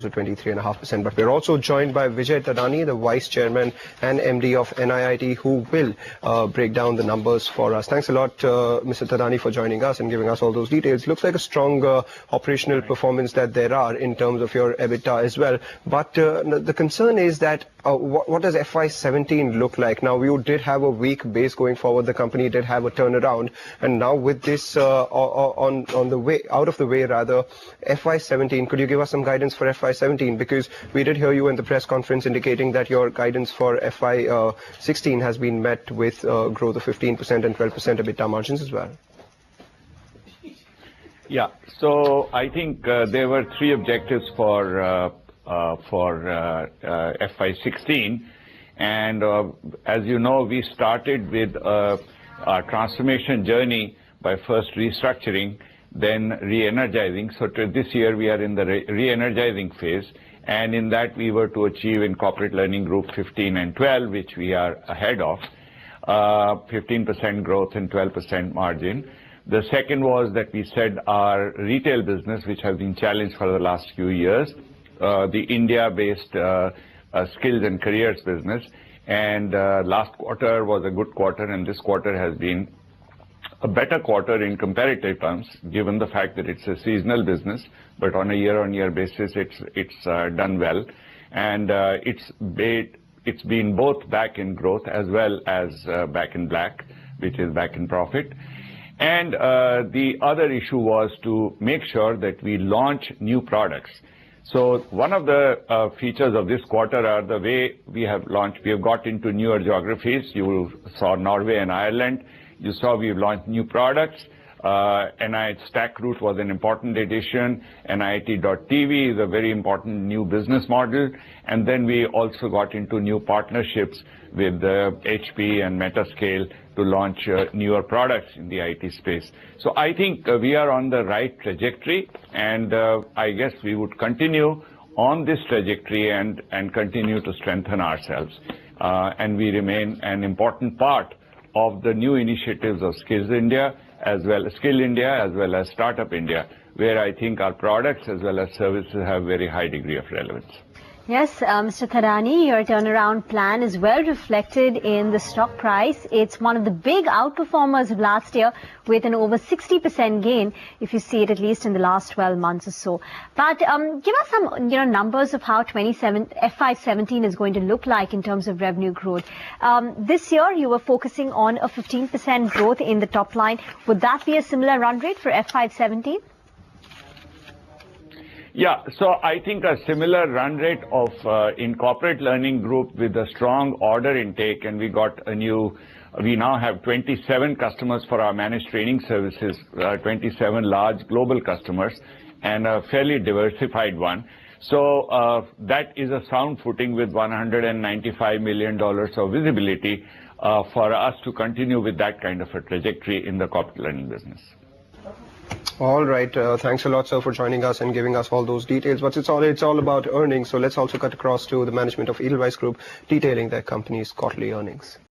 to 23.5%. But we're also joined by Vijay Thadani, the Vice Chairman and MD of NIIT, who will break down the numbers for us. Thanks a lot, Mr. Thadani, for joining us and giving us all those details. Looks like a strong operational performance that there are in terms of your EBITDA as well. But the concern is that what does FY17 look like? Now, you did have a weak base going forward. The company did have a turnaround. And now with this on the way, out of the way rather, FY17, could you give us some guidance for FY17? Because we did hear you in the press conference indicating that your guidance for FY16 has been met with growth of 15% and 12% EBITDA margins as well. Yeah, so I think there were three objectives for FY16, and as you know, we started with our transformation journey by first restructuring, then re-energizing. So this year we are in the re-energizing phase, and in that we were to achieve in corporate learning group 15 and 12, which we are ahead of, 15% growth and 12% margin. The second was that we said our retail business, which has been challenged for the last few years, the India-based skills and careers business, and last quarter was a good quarter, and this quarter has been a better quarter in comparative terms, given the fact that it's a seasonal business, but on a year-on-year basis, it's done well, and it's been both back in growth as well as back in black, which is back in profit. And the other issue was to make sure that we launch new products. So one of the features of this quarter are the way we have launched. We have got into newer geographies. You saw Norway and Ireland. You saw we've launched new products. NIIT StackRoute was an important addition. NIIT.TV is a very important new business model. And then we also got into new partnerships with HP and Metascale to launch newer products in the IT space. So I think we are on the right trajectory, and I guess we would continue on this trajectory and continue to strengthen ourselves. And we remain an important part of the new initiatives of Skill India as well as Startup India, where I think our products as well as services have very high degree of relevance. Yes, Mr. Thadani, your turnaround plan is well reflected in the stock price. It's one of the big outperformers of last year with an over 60% gain, if you see it at least in the last 12 months or so. But give us some numbers of how FY17 is going to look like in terms of revenue growth. This year you were focusing on a 15% growth in the top line. Would that be a similar run rate for FY17? Yeah, so I think a similar run rate of in corporate learning group with a strong order intake, and we now have 27 customers for our managed training services, 27 large global customers, and a fairly diversified one. So that is a sound footing with $195 million of visibility for us to continue with that kind of a trajectory in the corporate learning business. All right. Thanks a lot, sir, for joining us and giving us all those details. But it's all about earnings. So let's also cut across to the management of Edelweiss Group, detailing their company's quarterly earnings.